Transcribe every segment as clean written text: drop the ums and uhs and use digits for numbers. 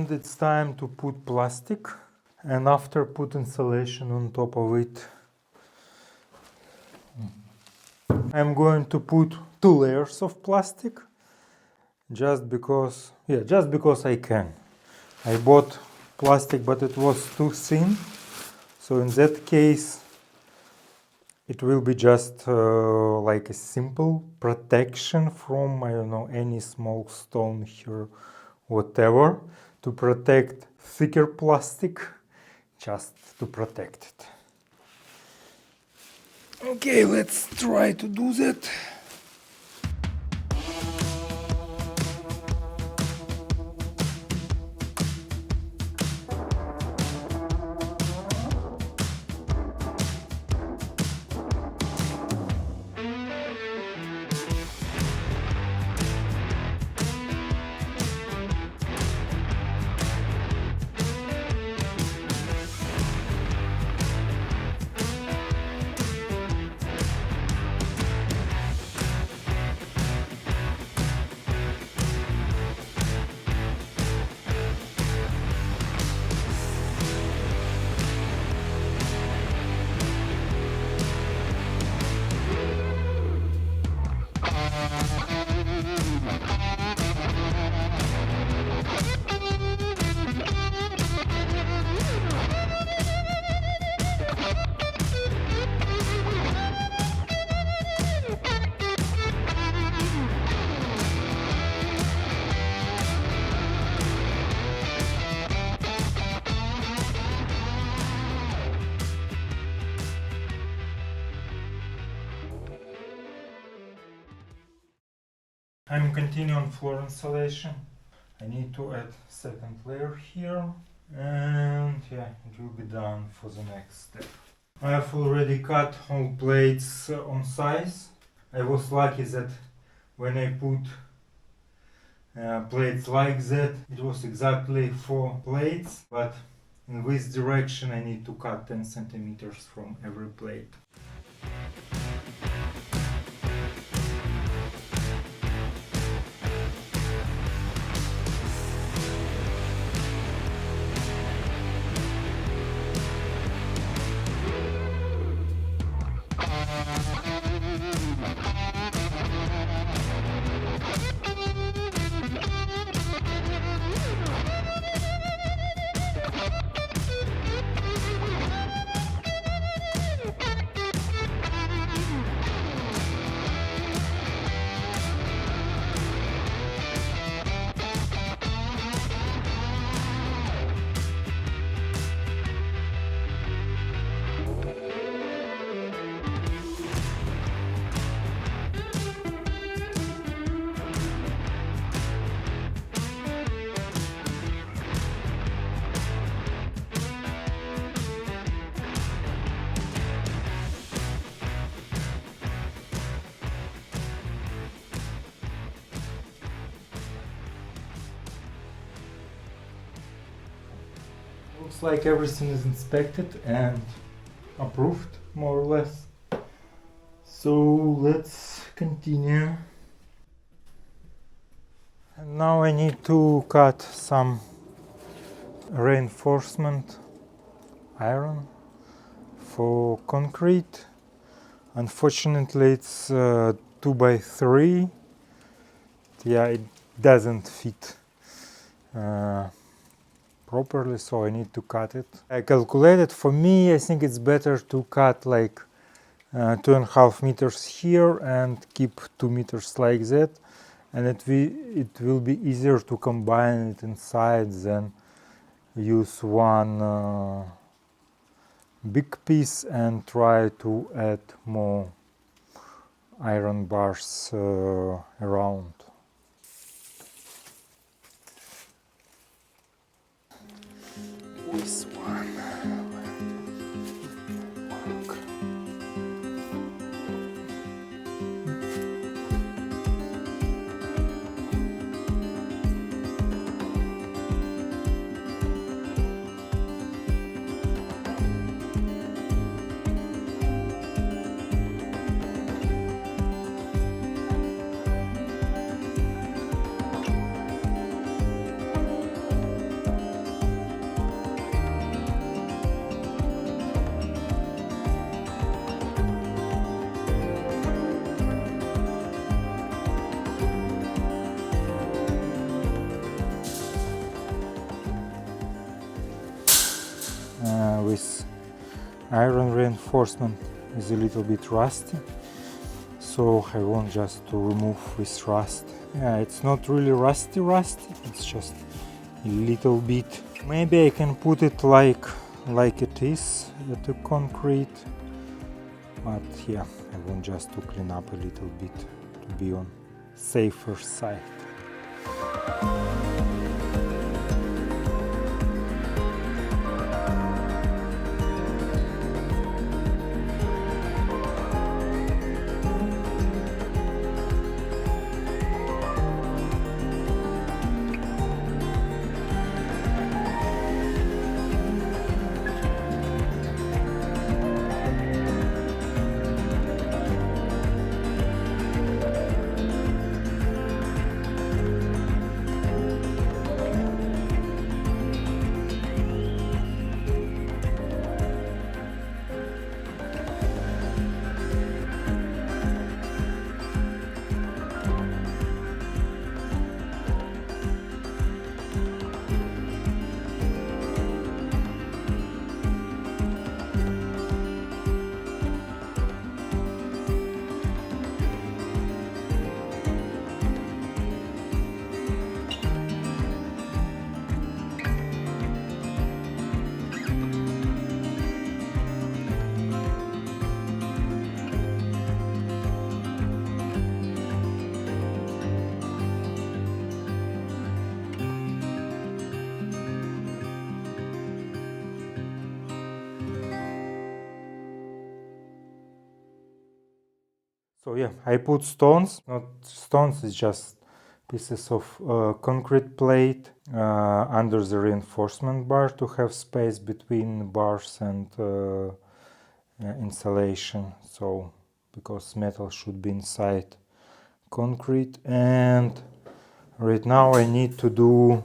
And it's time to put plastic, and after put insulation on top of it. I'm going to put 2 layers of plastic just because I can. I bought plastic but it was too thin, so in that case it will be just like a simple protection from, I don't know, any small stone here, whatever, to protect thicker plastic, just to protect it. Okay, let's try to do that. I'm continuing floor insulation. I need to add second layer here, and yeah, it will be done for the next step. I have already cut all plates on size. I was lucky that when I put plates like that, it was exactly 4 plates, but in this direction I need to cut 10 centimeters from every plate. Looks like everything is inspected and approved, more or less. So let's continue. And now I need to cut some reinforcement iron for concrete. Unfortunately it's 2x3. Yeah, it doesn't fit properly, so I need to cut it. I calculated, for me I think it's better to cut like 2.5 meters here and keep 2 meters like that, and it will be easier to combine it inside than use one big piece and try to add more iron bars around. This one. with iron reinforcement is a little bit rusty, so I want just to remove this rust. Yeah, it's not really rusty, it's just a little bit. Maybe I can put it like it is with the concrete, but yeah, I want just to clean up a little bit to be on safer side. So yeah, I put stones, not stones, it's just pieces of concrete plate under the reinforcement bar to have space between bars and insulation. So because metal should be inside concrete, and right now I need to do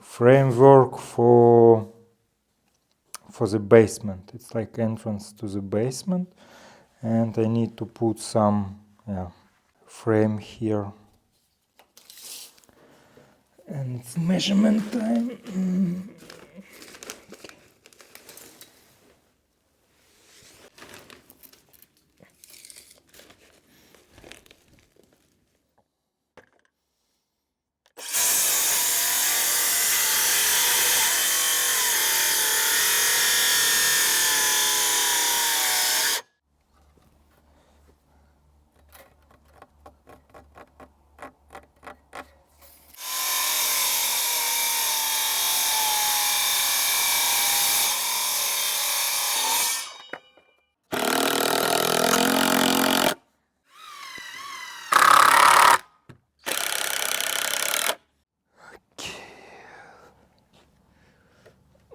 framework for the basement. It's like entrance to the basement, and I need to put some frame here. And it's measurement time.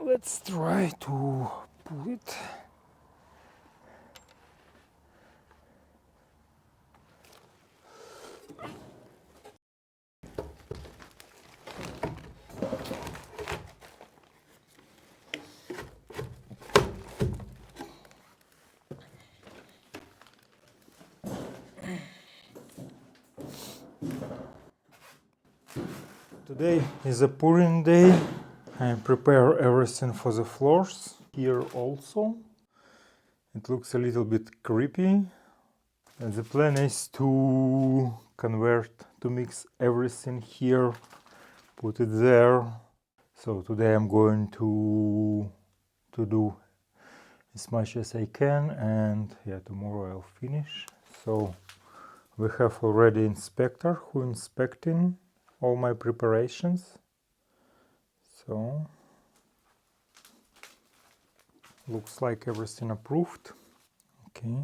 Let's try to pull it. Today is a pouring day. I prepare everything for the floors here also. It looks a little bit creepy. And the plan is to mix everything here, put it there. So today I'm going to do as much as I can, and yeah, tomorrow I'll finish. So we have already inspector who inspecting all my preparations. So looks like everything approved. Okay.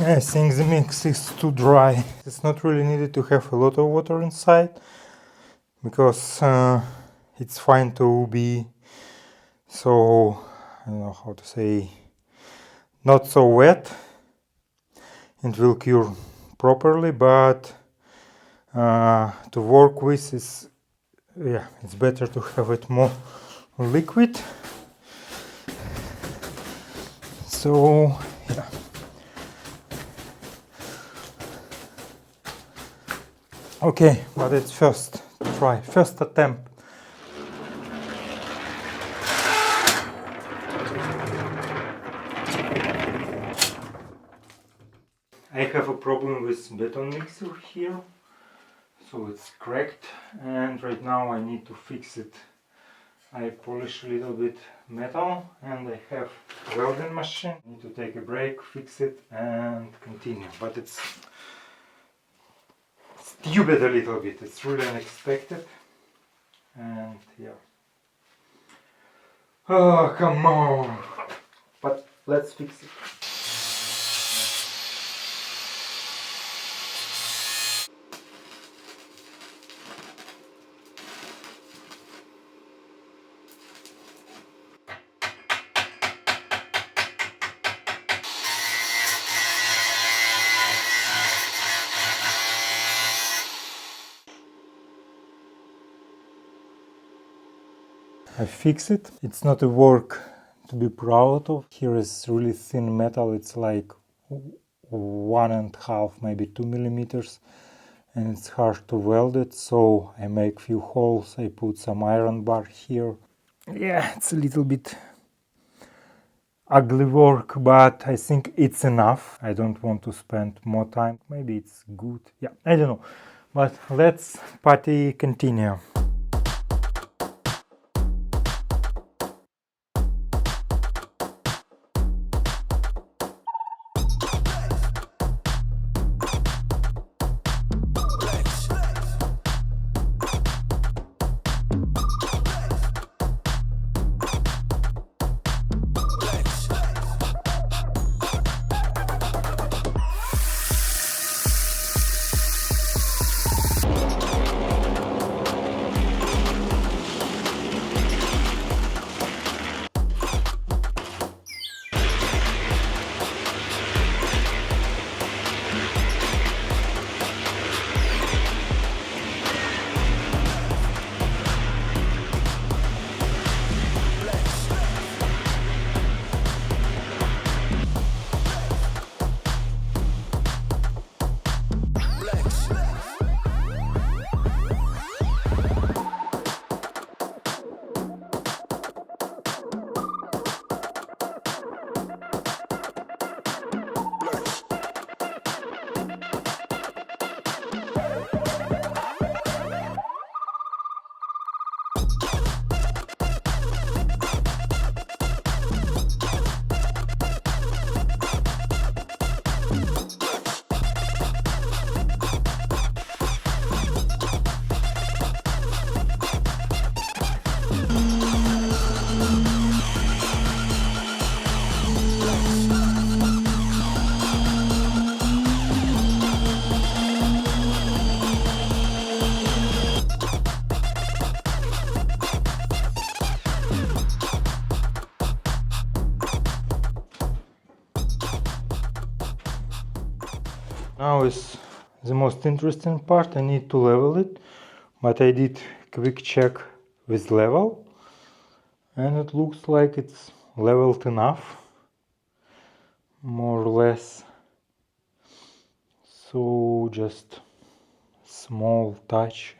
I think the mix is too dry. It's not really needed to have a lot of water inside, because it's fine to be so, I don't know how to say, not so wet. It will cure properly, but to work with is, yeah, it's better to have it more liquid. So yeah. Okay, but it's first try, first attempt. I have a problem with beton mixer here, so it's cracked, and right now I need to fix it. I polish a little bit metal, and I have welding machine. I need to take a break, fix it, and continue. But it's stupid a little bit. It's really unexpected, and yeah. Oh, come on! But let's fix it. I fix it. It's not a work to be proud of. Here is really thin metal. It's like 1.5, maybe 2 millimeters, and it's hard to weld it. So I make few holes. I put some iron bar here. Yeah, it's a little bit ugly work, but I think it's enough. I don't want to spend more time. Maybe it's good. Yeah, I don't know. But let's party continue. Now is the most interesting part. I need to level it, but I did quick check with level, and it looks like it's leveled enough, more or less. So just small touch.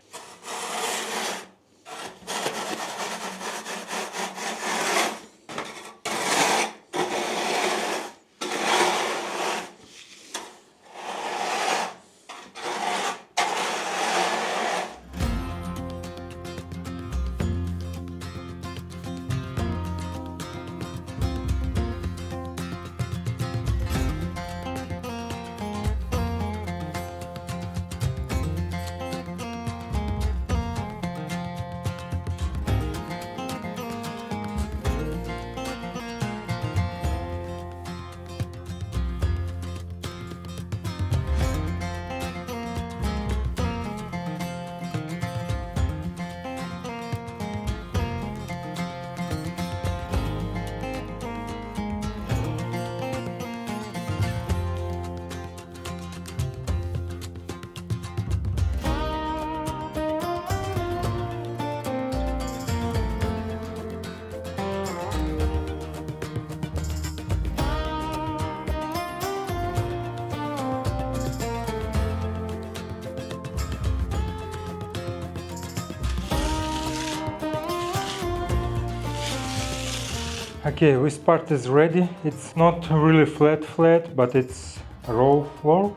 Okay, this part is ready. It's not really flat, but it's raw floor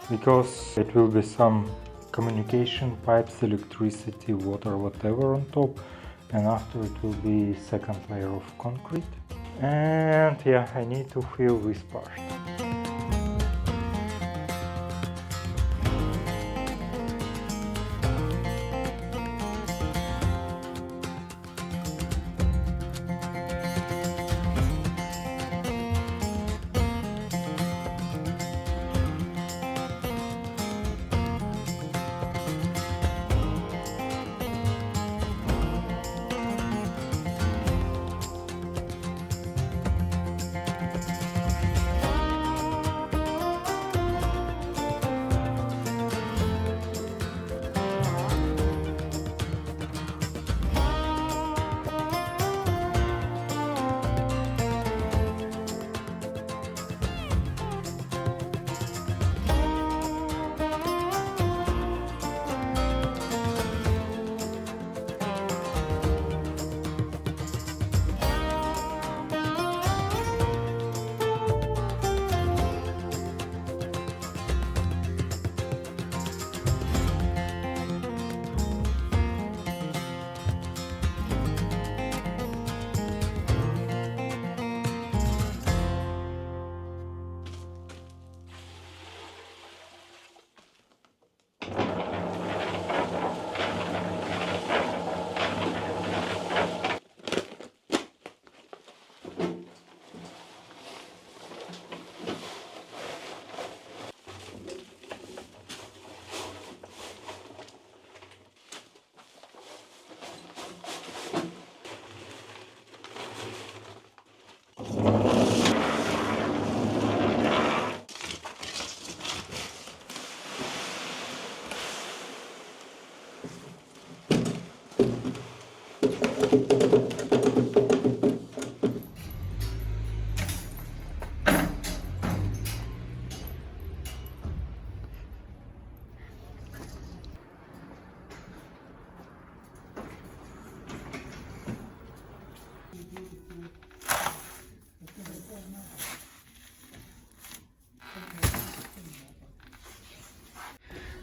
because it will be some communication pipes, electricity, water, whatever on top, and after it will be second layer of concrete. And yeah, I need to fill this part.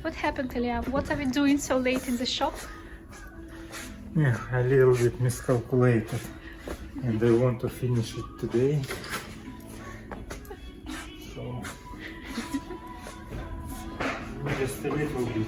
What happened, Ilya? What are we doing so late in the shop? Yeah, a little bit miscalculated, and I want to finish it today. So just a little bit.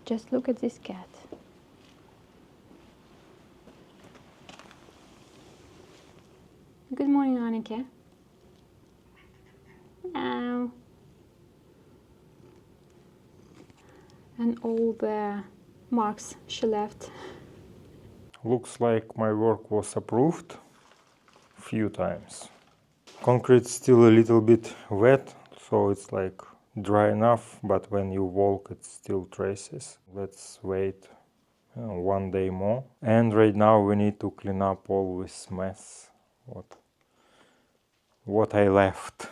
Just look at this cat. Good morning, Anneke. Meow. And clean all the marks she left. Looks like my work was approved few times. Concrete's still a little bit wet, so it's like dry enough, but when you walk it still traces. Let's wait one day more. And right now we need to clean up all this mess, what I left.